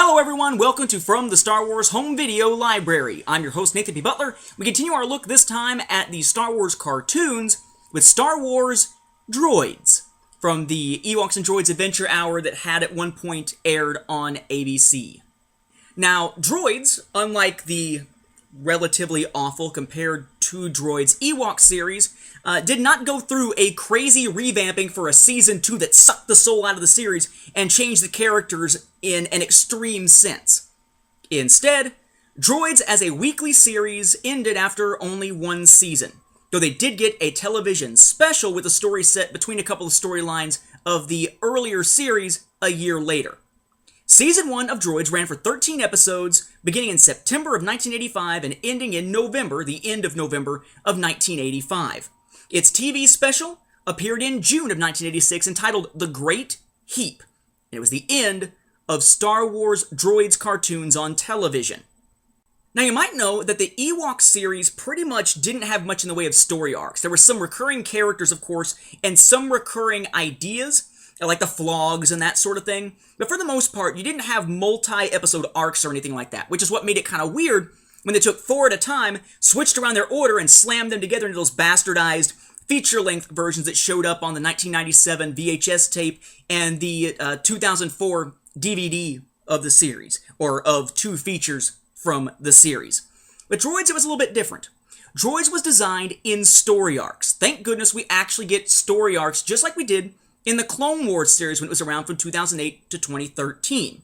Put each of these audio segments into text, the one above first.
Hello everyone, welcome to From the Star Wars Home Video Library. I'm your host Nathan P. Butler. We continue our look this time at the Star Wars cartoons with Star Wars Droids from the Ewoks and Droids Adventure Hour that had at one point aired on ABC. Now, Droids, unlike the relatively awful compared to Droids Ewok series, did not go through a crazy revamping for a season 2 that sucked the soul out of the series and changed the characters in an extreme sense. Instead, Droids as a weekly series ended after only one season, though they did get a television special with a story set between a couple of storylines of the earlier series a year later. Season 1 of Droids ran for 13 episodes, beginning in September of 1985 and ending in November, the end of November of 1985. Its TV special appeared in June of 1986 entitled The Great Heap, and it was the end of Star Wars Droids cartoons on television. Now, you might know that the Ewok series pretty much didn't have much in the way of story arcs. There were some recurring characters, of course, and some recurring ideas, like the flogs and that sort of thing. But for the most part, you didn't have multi-episode arcs or anything like that, which is what made it kind of weird when they took 4 at a time, switched around their order, and slammed them together into those bastardized feature-length versions that showed up on the 1997 VHS tape and the 2004 DVD of the series, or of 2 features from the series. But Droids, it was a little bit different. Droids was designed in story arcs. Thank goodness we actually get story arcs just like we did in the Clone Wars series when it was around from 2008 to 2013.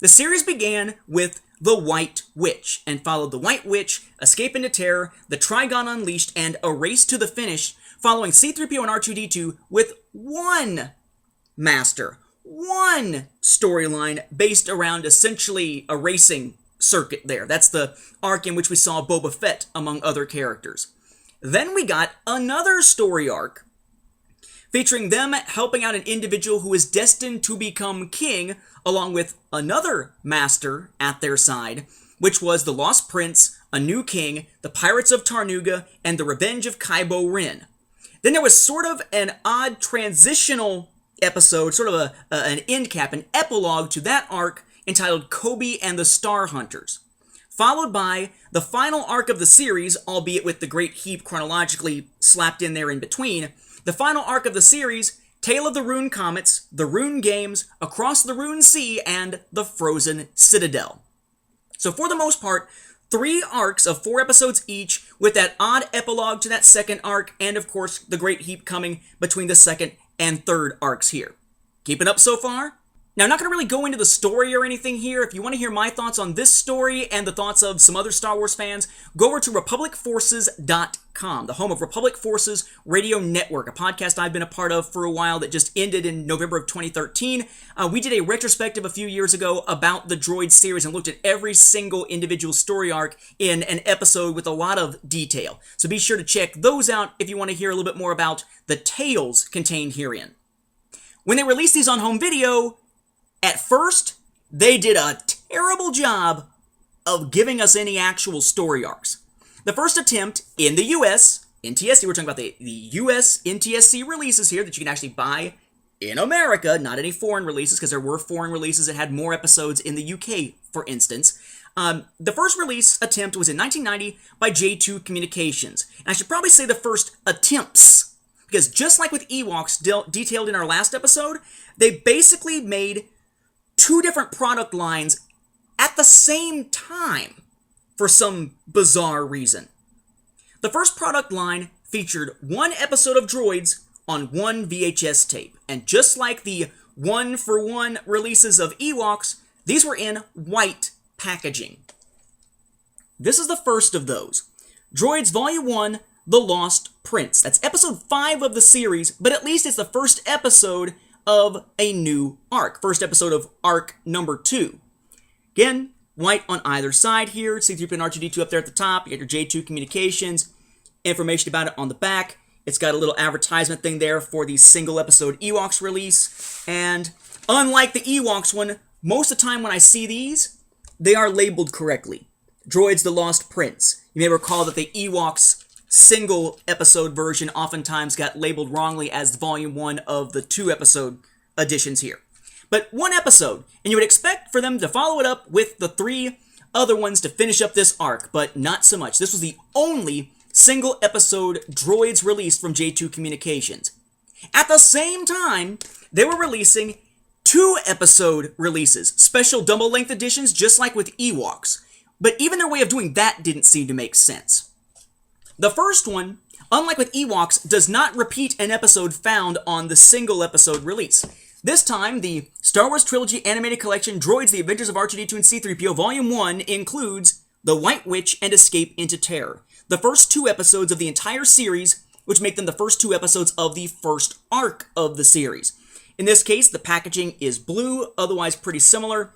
The series began with the White Witch, and followed the White Witch, Escape into Terror, the Trigon Unleashed, and A Race to the Finish, following C-3PO and R2-D2 with one master, one storyline based around essentially a racing circuit there. That's the arc in which we saw Boba Fett, among other characters. Then we got another story arc featuring them helping out an individual who is destined to become king, along with another master at their side, which was The Lost Prince, A New King, The Pirates of Tarnuga, and The Revenge of Kybo Ren. Then there was sort of an odd transitional episode, sort of an end cap, an epilogue to that arc entitled Kobe and the Star Hunters, followed by the final arc of the series, albeit with the Great Heap chronologically slapped in there in between. The final arc of the series, Tale of the Rune Comets, The Rune Games, Across the Rune Sea, and The Frozen Citadel. So for the most part, 3 arcs of 4 episodes each, with that odd epilogue to that second arc, and of course, the Great Heap coming between the second and third arcs here. Keeping up so far? Now, I'm not going to really go into the story or anything here. If you want to hear my thoughts on this story and the thoughts of some other Star Wars fans, go over to RepublicForces.com, the home of Republic Forces Radio Network, a podcast I've been a part of for a while that just ended in November of 2013. We did a retrospective a few years ago about the Droid series and looked at every single individual story arc in an episode with a lot of detail. So be sure to check those out if you want to hear a little bit more about the tales contained herein. When they released these on home video, at first, they did a terrible job of giving us any actual story arcs. The first attempt in the US, NTSC, we're talking about the US NTSC releases here that you can actually buy in America, not any foreign releases, because there were foreign releases that had more episodes in the UK, for instance. The first release attempt was in 1990 by J2 Communications. And I should probably say the first attempts, because just like with Ewoks detailed in our last episode, they basically made 2 different product lines at the same time for some bizarre reason. The first product line featured 1 episode of Droids on 1 VHS tape, and just like the 1-for-1 releases of Ewoks, these were in white packaging. This is the first of those. Droids Volume 1, The Lost Prince. That's episode 5 of the series, but at least it's the first episode of a new arc. First episode of arc number 2. Again, white on either side here. C-3PO and R2-D2 up there at the top. You got your J2 Communications. Information about it on the back. It's got a little advertisement thing there for the single episode Ewoks release. And unlike the Ewoks one, most of the time when I see these, they are labeled correctly. Droids The Lost Prince. You may recall that the Ewoks single episode version oftentimes got labeled wrongly as volume 1 of the 2 episode editions here. But one episode, and you would expect for them to follow it up with the 3 other ones to finish up this arc, but not so much. This was the only single episode Droids released from J2 Communications. At the same time, they were releasing 2 episode releases, special double length editions just like with Ewoks. But even their way of doing that didn't seem to make sense. The first one, unlike with Ewoks, does not repeat an episode found on the single episode release. This time, the Star Wars Trilogy Animated Collection Droids, The Adventures of R2-D2 and C-3PO Volume 1 includes The White Witch and Escape into Terror, the first 2 episodes of the entire series, which make them the first 2 episodes of the first arc of the series. In this case, the packaging is blue, otherwise pretty similar.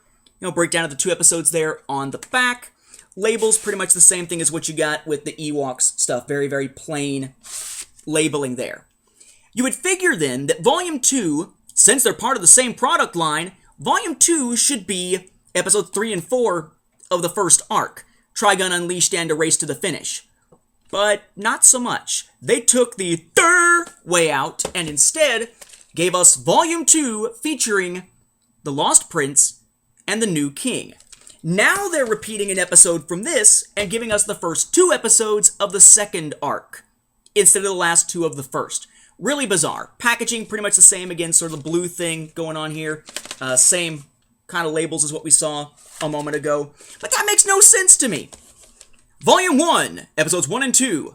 Breakdown of the 2 episodes there on the back. Labels pretty much the same thing as what you got with the Ewoks stuff. Very, very plain labeling there. You would figure then that Volume 2, since they're part of the same product line, Volume 2 should be Episodes 3 and 4 of the first arc, Trigun Unleashed and A Race to the Finish. But not so much. They took the way out and instead gave us Volume 2 featuring The Lost Prince and The New King. Now they're repeating an episode from this and giving us the first 2 episodes of the second arc instead of the last 2 of the first. Really bizarre. Packaging pretty much the same, again, sort of the blue thing going on here. Same kind of labels as what we saw a moment ago. But that makes no sense to me. Volume 1, Episodes 1 and 2.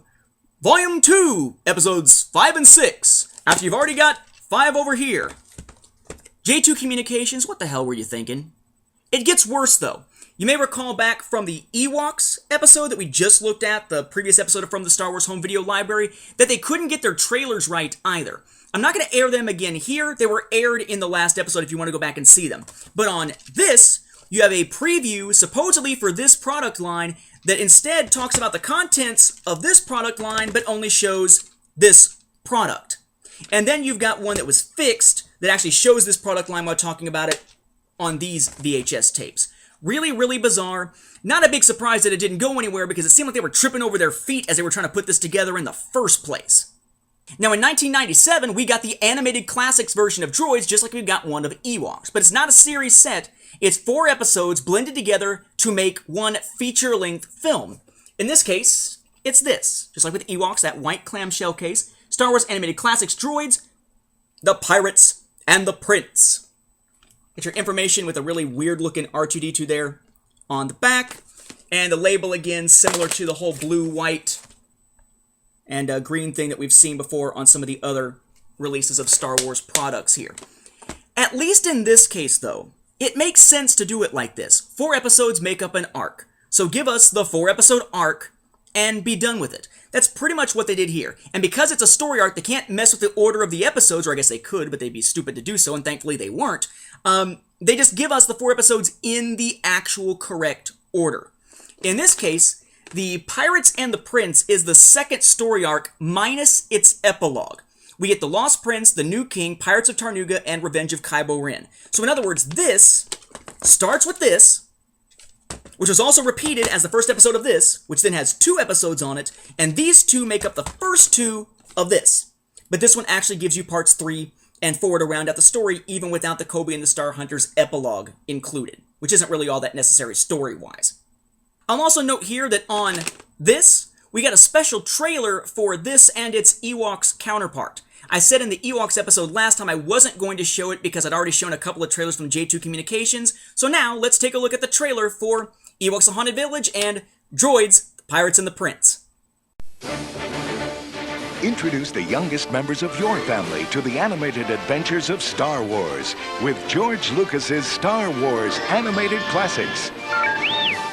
Volume 2, Episodes 5 and 6. After you've already got 5 over here. J2 Communications, what the hell were you thinking? It gets worse, though. You may recall back from the Ewoks episode that we just looked at, the previous episode from the Star Wars Home Video Library, that they couldn't get their trailers right either. I'm not going to air them again here. They were aired in the last episode if you want to go back and see them. But on this, you have a preview supposedly for this product line that instead talks about the contents of this product line but only shows this product. And then you've got one that was fixed that actually shows this product line while talking about it on these VHS tapes. Really, really bizarre. Not a big surprise that it didn't go anywhere because it seemed like they were tripping over their feet as they were trying to put this together in the first place. Now in 1997, we got the animated classics version of Droids just like we got one of Ewoks. But it's not a series set. It's 4 episodes blended together to make one feature-length film. In this case, it's this. Just like with Ewoks, that white clamshell case. Star Wars Animated Classics Droids, The Pirates, and the Prince. Get your information with a really weird-looking R2-D2 there on the back. And the label, again, similar to the whole blue, white, and green thing that we've seen before on some of the other releases of Star Wars products here. At least in this case, though, it makes sense to do it like this. 4 episodes make up an arc. So give us the 4-episode arc and be done with it. That's pretty much what they did here. And because it's a story arc, they can't mess with the order of the episodes, or I guess they could, but they'd be stupid to do so, and thankfully they weren't. They just give us the 4 episodes in the actual correct order. In this case, The Pirates and the Prince is the second story arc minus its epilogue. We get The Lost Prince, The New King, Pirates of Tarnuga, and Revenge of Kylo Ren. So in other words, this starts with this, which was also repeated as the first episode of this, which then has 2 episodes on it, and these 2 make up the first 2 of this. But this one actually gives you parts 3 and 4 to round out the story, even without the Kobe and the Star Hunters epilogue included, which isn't really all that necessary story-wise. I'll also note here that on this, we got a special trailer for this and its Ewoks counterpart. I said in the Ewoks episode last time I wasn't going to show it because I'd already shown a couple of trailers from J2 Communications, so now let's take a look at the trailer for Ewoks The Haunted Village and Droids, The Pirates and the Prince. Introduce the youngest members of your family to the animated adventures of Star Wars with George Lucas's Star Wars Animated Classics.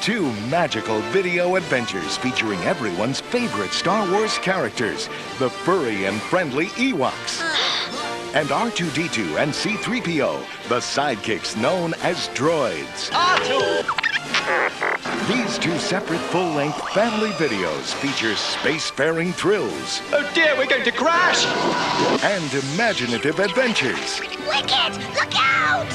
2 magical video adventures featuring everyone's favorite Star Wars characters, the furry and friendly Ewoks. And R2-D2 and C-3PO, the sidekicks known as Droids. R2! These 2 separate full-length family videos feature spacefaring thrills. Oh dear, we're going to crash! And imaginative adventures. Wicket, look out!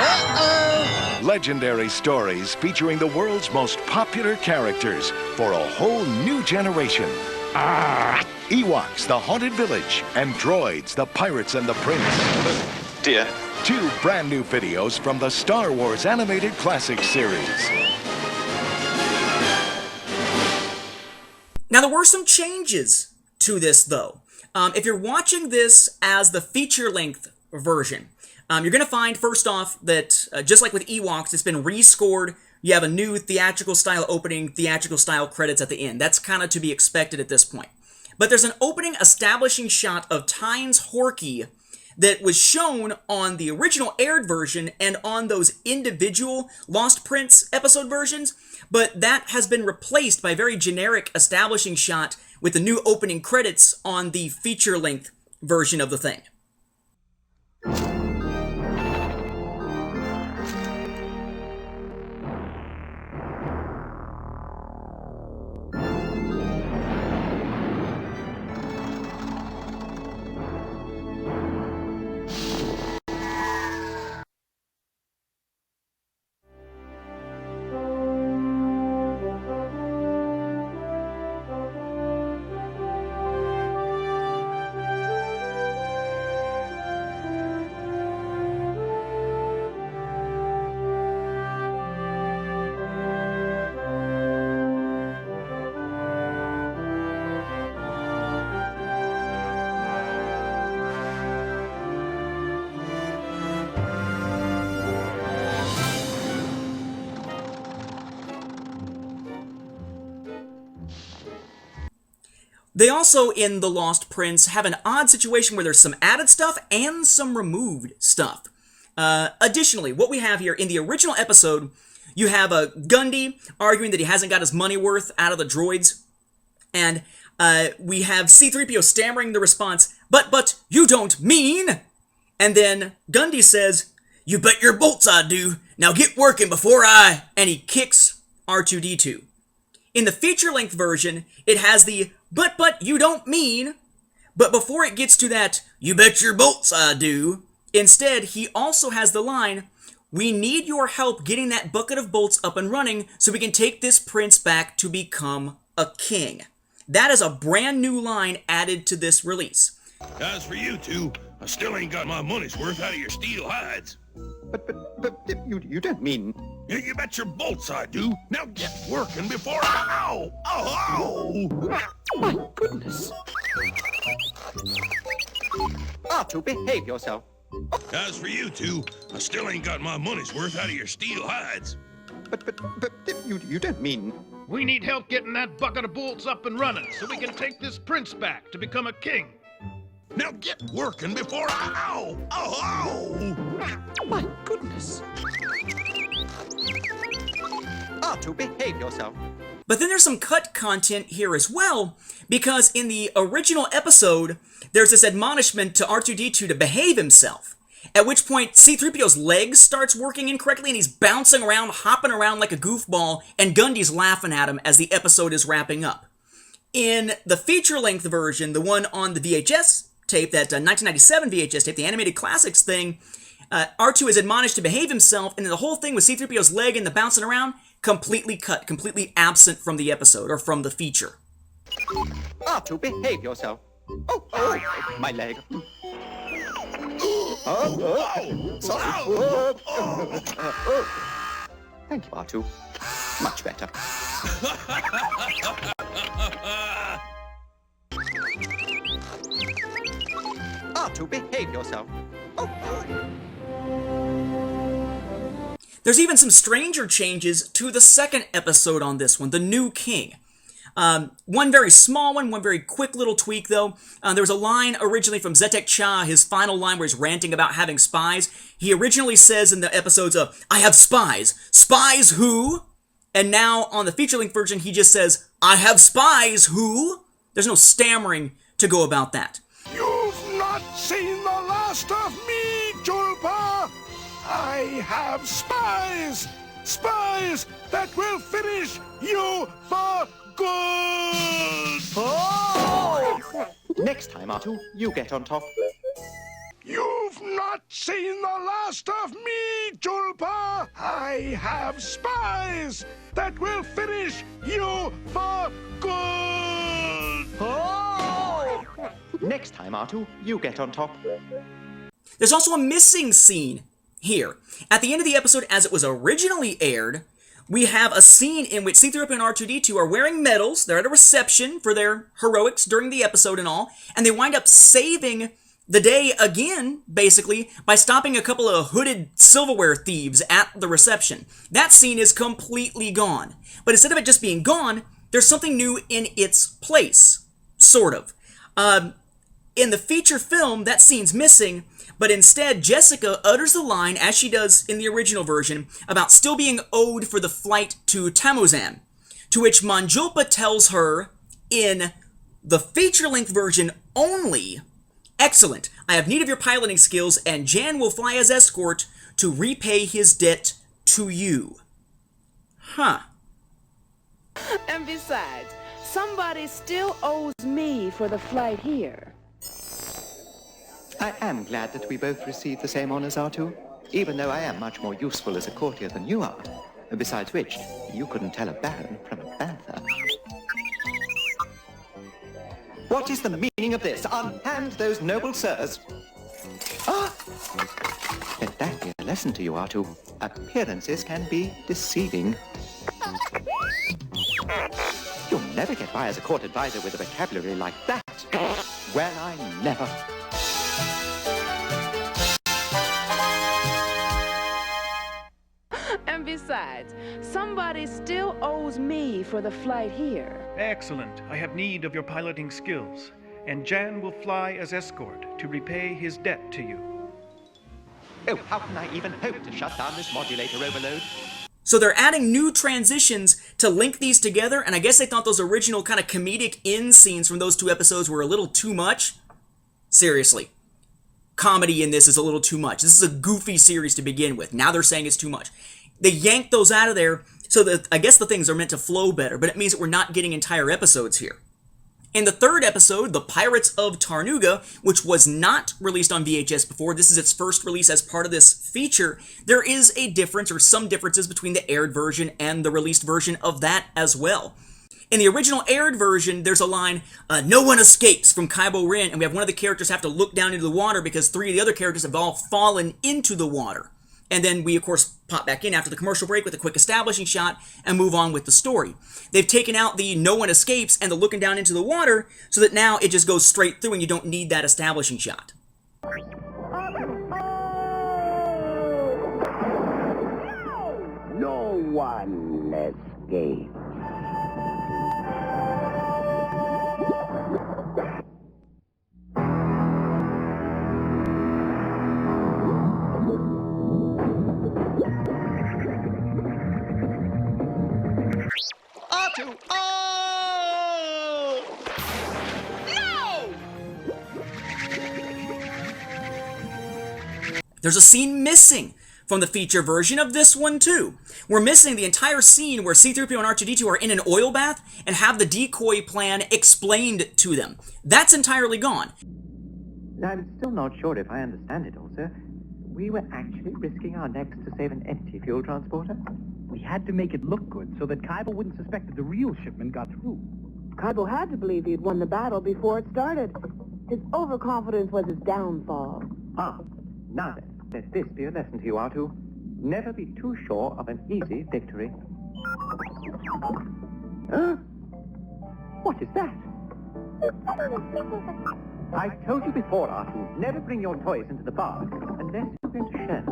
Uh-oh! Legendary stories featuring the world's most popular characters for a whole new generation. Ewoks, The Haunted Village, and Droids, The Pirates and the Prince. Dear, 2 brand new videos from the Star Wars Animated Classics series. Now, there were some changes to this, though. If you're watching this as the feature-length version, you're going to find, first off, that just like with Ewoks, it's been rescored. You have a new theatrical-style opening, theatrical-style credits at the end. That's kind of to be expected at this point. But there's an opening establishing shot of Tynes Horky that was shown on the original aired version and on those individual Lost Prince episode versions, but that has been replaced by a very generic establishing shot with the new opening credits on the feature-length version of the thing. They also, in The Lost Prince, have an odd situation where there's some added stuff and some removed stuff. Additionally, what we have here, in the original episode, you have Gundy arguing that he hasn't got his money worth out of the droids, and we have C-3PO stammering the response, but, you don't mean... And then Gundy says, "You bet your bolts I do. Now get working before I..." And he kicks R2-D2. In the feature-length version, it has the but you don't mean, but before it gets to that, "You bet your bolts I do," instead, he also has the line, "We need your help getting that bucket of bolts up and running so we can take this prince back to become a king." That is a brand new line added to this release. As for you two, I still ain't got my money's worth out of your steel hides. But you don't mean... Yeah, you bet your bolts I do. Now get working before I... Ow! Ow! My goodness. R2, behave yourself. As for you two, I still ain't got my money's worth out of your steel hides. But you don't mean... We need help getting that bucket of bolts up and running so we can take this prince back to become a king. Now get working before I... Ow! Ow! My goodness. R2, behave yourself. But then there's some cut content here as well, because in the original episode, there's this admonishment to R2-D2 to behave himself, at which point C-3PO's legs starts working incorrectly and he's bouncing around, hopping around like a goofball, and Gundy's laughing at him as the episode is wrapping up. In the feature-length version, the one on the VHS tape, that 1997 VHS tape, the Animated Classics thing, R2 is admonished to behave himself, and then the whole thing with C-3PO's leg and the bouncing around, completely cut, completely absent from the episode, or from the feature. R2, behave yourself. Oh, my leg. Sorry. Thank you, R2. Much better. R2, behave yourself. There's even some stranger changes to the second episode on this one, The New King. One very small one very quick little tweak, though. There was a line originally from Zetek Cha, his final line where he's ranting about having spies. He originally says in the episodes, "I have spies. Spies who?" And now on the feature-length version, he just says, "I have spies who?" There's no stammering to go about that. You've not seen the last of me, Julpa! I have spies! Spies that will finish you for good! Oh! Next time, R2, you get on top. You've not seen the last of me, Julpa! I have spies that will finish you for good! Oh! Next time, R2, you get on top. There's also a missing scene here. At the end of the episode, as it was originally aired, we have a scene in which C-3PO and R2-D2 are wearing medals. They're at a reception for their heroics during the episode and all, and they wind up saving the day again, basically, by stopping a couple of hooded silverware thieves at the reception. That scene is completely gone. But instead of it just being gone, there's something new in its place. Sort of. In the feature film, that scene's missing, but instead, Jessica utters the line, as she does in the original version, about still being owed for the flight to Tamozan, to which Mon Julpa tells her, in the feature-length version only, "Excellent, I have need of your piloting skills, and Jan will fly as escort to repay his debt to you." Huh. And besides, somebody still owes me for the flight here. I am glad that we both received the same honors, R2, even though I am much more useful as a courtier than you are. Besides which, you couldn't tell a baron from a bantha. What is the meaning of this? Unhand those noble sirs. Ah! Let that be a lesson to you, R2. Appearances can be deceiving. You'll never get by as a court advisor with a vocabulary like that. Well, I never. And besides, somebody still owes me for the flight here. Excellent. I have need of your piloting skills, and Jan will fly as escort to repay his debt to you. Oh, how can I even hope to shut down this modulator overload? So they're adding new transitions to link these together, and I guess they thought those original kind of comedic end scenes from those two episodes were a little too much. Seriously. Comedy in this is a little too much. This is a goofy series to begin with. Now they're saying it's too much. They yanked those out of there so that I guess the things are meant to flow better, but it means that we're not getting entire episodes here. In the third episode, The Pirates of Tarnuga, which was not released on VHS before, this is its first release as part of this feature, there is a difference, or some differences, between the aired version and the released version of that as well. In the original aired version, there's a line, "No one escapes" from Kylo Ren, and we have one of the characters have to look down into the water because three of the other characters have all fallen into the water. And then we, of course, pop back in after the commercial break with a quick establishing shot and move on with the story. They've taken out the "no one escapes" and the looking down into the water so that now it just goes straight through and you don't need that establishing shot. No one escapes. R2! Oh! There's a scene missing from the feature version of this one too. We're missing the entire scene where C-3PO and R2-D2 are in an oil bath and have the decoy plan explained to them. That's entirely gone. I'm still not sure if I understand it all, sir. We were actually risking our necks to save an empty fuel transporter? We had to make it look good so that Kybo wouldn't suspect that the real shipment got through. Kybo had to believe he'd won the battle before it started. His overconfidence was his downfall. Ah, now then, let this be a lesson to you, R2. Never be too sure of an easy victory. Huh? What is that? I told you before, R2, never bring your toys into the bar unless you're going to share them.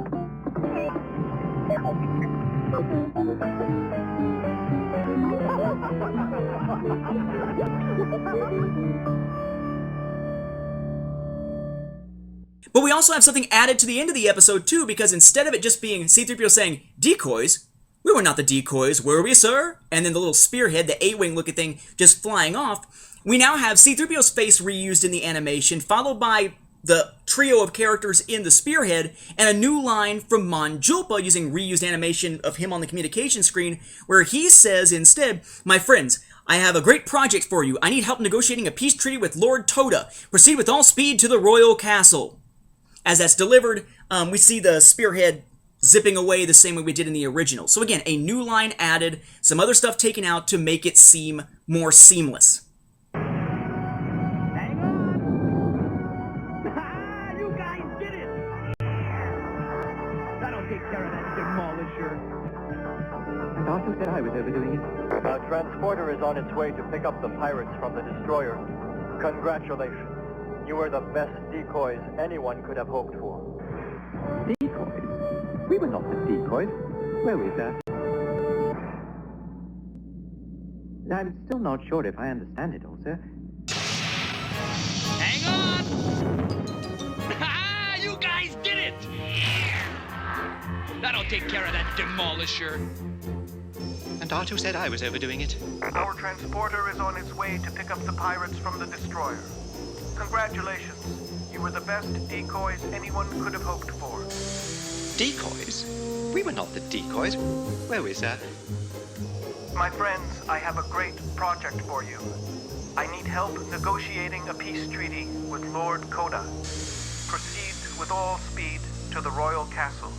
But we also have something added to the end of the episode too, because instead of it just being C-3PO saying, "Decoys? We were not the decoys, were we, sir?" And then the little spearhead, the A-wing looking thing, just flying off, we now have C-3PO's face reused in the animation, followed by the trio of characters in the spearhead, and a new line from Mon Julpa using reused animation of him on the communication screen, where he says instead, "My friends, I have a great project for you. I need help negotiating a peace treaty with Lord Toda. Proceed with all speed to the royal castle." As that's delivered, we see the spearhead zipping away the same way we did in the original. So again, a new line added, some other stuff taken out to make it seem more seamless. Hang on! You guys did it! sure. And R2 said I was overdoing it. A transporter is on its way to pick up the pirates from the destroyer. Congratulations. You were the best decoys anyone could have hoped for. Decoys? We were not the decoys. Where was that? I'm still not sure if I understand it all, sir. Hang on! You guys did it! That'll take care of that demolisher. And R2 said I was overdoing it. Our transporter is on its way to pick up the pirates from the destroyer. Congratulations. You were the best decoys anyone could have hoped for. Decoys? We were not the decoys. Where was that? My friends, I have a great project for you. I need help negotiating a peace treaty with Lord Coda. Proceed with all speed to the royal castle.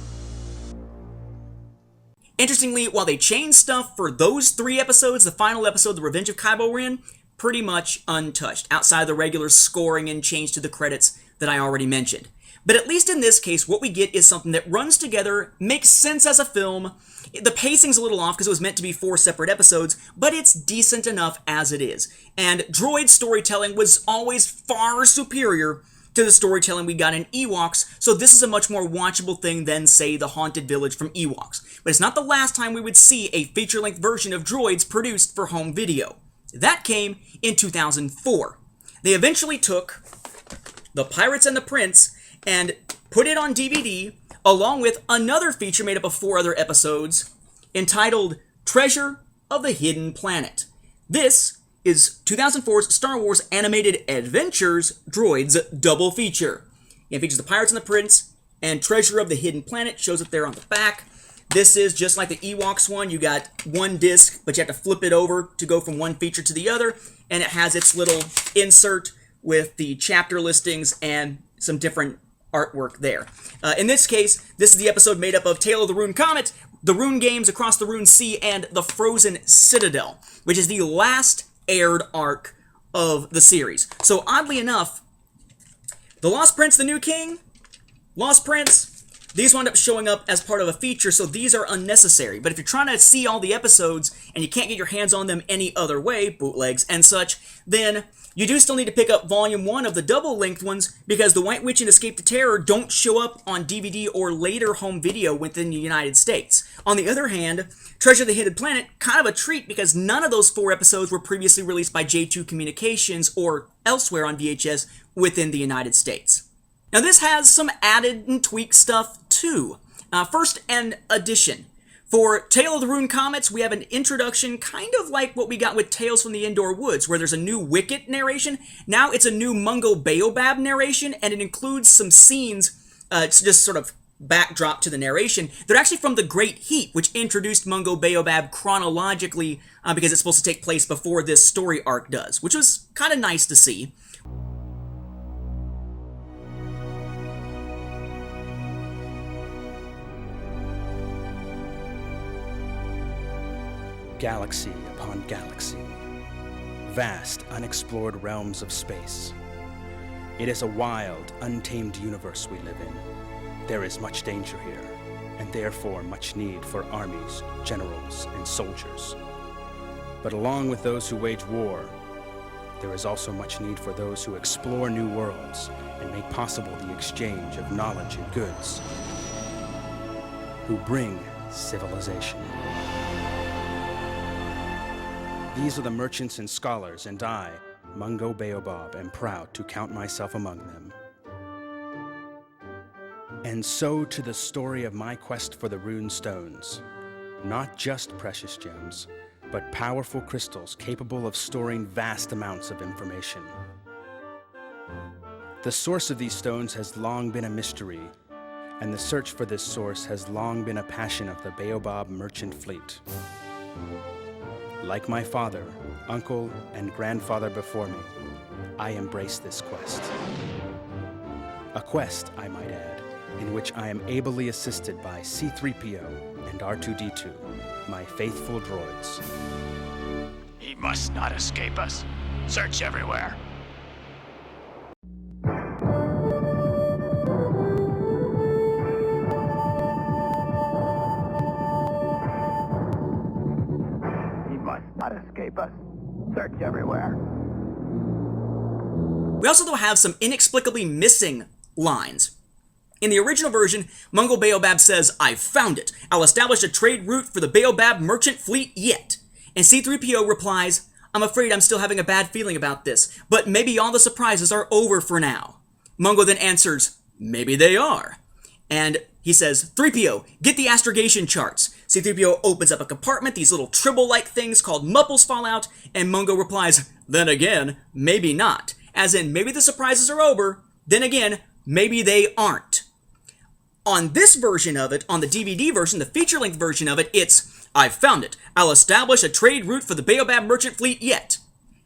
Interestingly, while they changed stuff for those 3 episodes, the final episode, The Revenge of Kylo Ren, pretty much untouched, outside the regular scoring and change to the credits that I already mentioned. But at least in this case, what we get is something that runs together, makes sense as a film. The pacing's a little off because it was meant to be 4 separate episodes, but it's decent enough as it is. And Droid storytelling was always far superior to the storytelling we got in Ewoks, so this is a much more watchable thing than, say, The Haunted Village from Ewoks. But it's not the last time we would see a feature-length version of Droids produced for home video. That came in 2004. They eventually took The Pirates and the Prince and put it on DVD, along with another feature made up of 4 other episodes, entitled Treasure of the Hidden Planet. This is 2004's Star Wars Animated Adventures Droids double feature. It features The Pirates and the Prince and Treasure of the Hidden Planet, shows it there on the back. This is just like the Ewoks one. You got one disc, but you have to flip it over to go from one feature to the other, and it has its little insert with the chapter listings and some different artwork there. In this case, this is the episode made up of Tale of the Rune Comet, the Rune Games Across the Rune Sea, and The Frozen Citadel, which is the last aired arc of the series. So oddly enough, The Lost Prince, The New King, Lost Prince, these wound up showing up as part of a feature, so these are unnecessary. But if you're trying to see all the episodes and you can't get your hands on them any other way, bootlegs and such, then you do still need to pick up Volume 1 of the double-length ones, because The White Witch and Escape to Terror don't show up on DVD or later home video within the United States. On the other hand, Treasure of the Hidden Planet, kind of a treat, because none of those 4 episodes were previously released by J2 Communications or elsewhere on VHS within the United States. Now this has some added and tweaked stuff too. First, an addition. For Tale of the Rune Comets, we have an introduction kind of like what we got with Tales from the Indoor Woods, where there's a new Wicket narration. Now it's a new Mungo Baobab narration, and it includes some scenes, it's just sort of backdrop to the narration. They're actually from The Great Heat, which introduced Mungo Baobab chronologically, because it's supposed to take place before this story arc does, which was kind of nice to see. Galaxy upon galaxy, vast, unexplored realms of space. It is a wild, untamed universe we live in. There is much danger here, and therefore much need for armies, generals, and soldiers. But along with those who wage war, there is also much need for those who explore new worlds and make possible the exchange of knowledge and goods, who bring civilization. These are the merchants and scholars, and I, Mungo Baobab, am proud to count myself among them. And so to the story of my quest for the rune stones. Not just precious gems, but powerful crystals capable of storing vast amounts of information. The source of these stones has long been a mystery, and the search for this source has long been a passion of the Baobab merchant fleet. Like my father, uncle, and grandfather before me, I embrace this quest. A quest, I might add, in which I am ably assisted by C-3PO and R2-D2, my faithful droids. He must not escape us. Search everywhere. Search everywhere. We also though have some inexplicably missing lines. In the original version, Mungo Baobab says, "I've found it. I'll establish a trade route for the Baobab merchant fleet yet." And C-3PO replies, "I'm afraid I'm still having a bad feeling about this, but maybe all the surprises are over for now." Mungo then answers, "Maybe they are." And he says, "3PO, get the astrogation charts." C-3PO opens up a compartment, these little tribble-like things called mupples fall out, and Mungo replies, "Then again, maybe not." As in, maybe the surprises are over, then again, maybe they aren't. On this version of it, on the DVD version, the feature-length version of it, it's, "I've found it. I'll establish a trade route for the Baobab merchant fleet yet."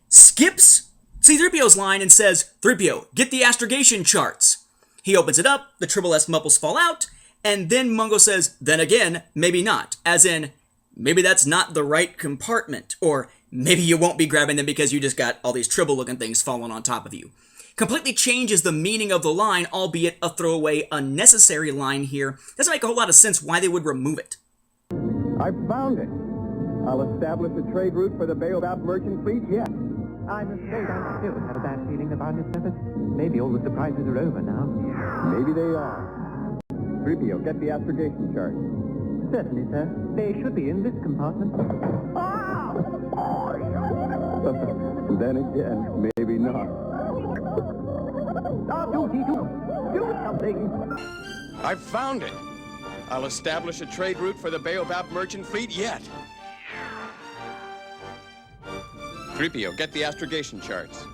Skips C-3PO's line and says, "3PO, get the astrogation charts." He opens it up, the Tribble-esque mupples fall out, and then Mungo says, "Then again, maybe not." As in, maybe that's not the right compartment, or maybe you won't be grabbing them because you just got all these Tribble-looking things falling on top of you. Completely changes the meaning of the line, albeit a throwaway, unnecessary line here. Doesn't make a whole lot of sense why they would remove it. I found it. I'll establish a trade route for the Baobab merchant fleet yet. I'm afraid I still have a bad feeling about it, Memphis. Maybe all the surprises are over now. Maybe they are. 3PO, get the astrogation chart. Certainly, sir. They should be in this compartment. Then again, maybe not. Do something! I've found it. I'll establish a trade route for the Baobab merchant fleet yet. 3PO, get the astrogation charts.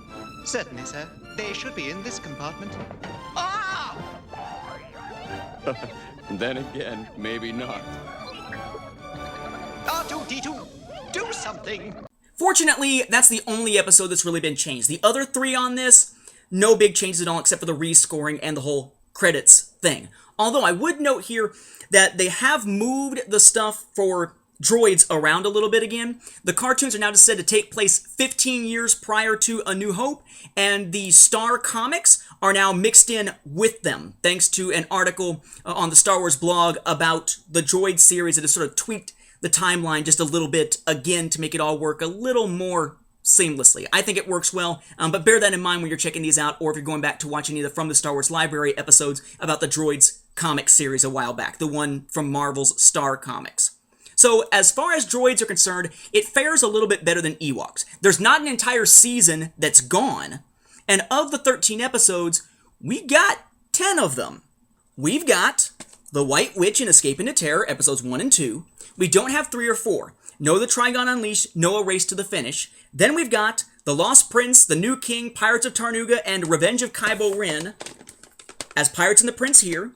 Certainly, sir. They should be in this compartment. Then again, maybe not. R2-D2, do something! Fortunately, that's the only episode that's really been changed. The other three on this, no big changes at all except for the rescoring and the whole credits thing. Although I would note here that they have moved the stuff for droids around a little bit again. The cartoons are now said to take place 15 years prior to A New Hope, and the Star comics are now mixed in with them, thanks to an article on the Star Wars blog about the Droid series that has sort of tweaked the timeline just a little bit again to make it all work a little more seamlessly. I think it works well, but bear that in mind when you're checking these out, or if you're going back to watching either from the Star Wars Library episodes about the Droids comic series a while back, the one from Marvel's Star Comics. So as far as droids are concerned, it fares a little bit better than Ewoks. There's not an entire season that's gone, and of the 13 episodes, we got 10 of them. We've got The White Witch and Escape into Terror, episodes 1 and 2. We don't have 3 or 4. No The Trigon Unleashed, no A Race to the Finish. Then we've got The Lost Prince, The New King, Pirates of Tarnuga, and Revenge of Kylo Ren as Pirates and the Prince here,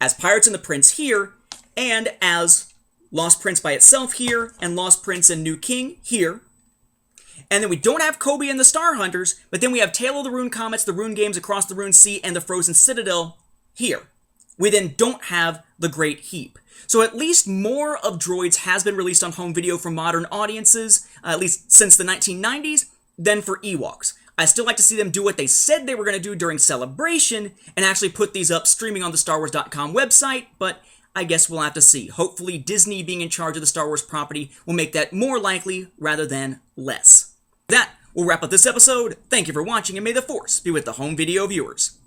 as Pirates and the Prince here, and as Lost Prince by itself here, and Lost Prince and New King here. And then we don't have Kobe and the Star Hunters, but then we have Tale of the Rune Comets, the Rune Games Across the Rune Sea, and the Frozen Citadel here. We then don't have The Great Heap. So at least more of Droids has been released on home video for modern audiences, at least since the 1990s, than for Ewoks. I still like to see them do what they said they were going to do during Celebration, and actually put these up streaming on the StarWars.com website, but I guess we'll have to see. Hopefully Disney being in charge of the Star Wars property will make that more likely rather than less. That will wrap up this episode. Thank you for watching, and may the Force be with the home video viewers.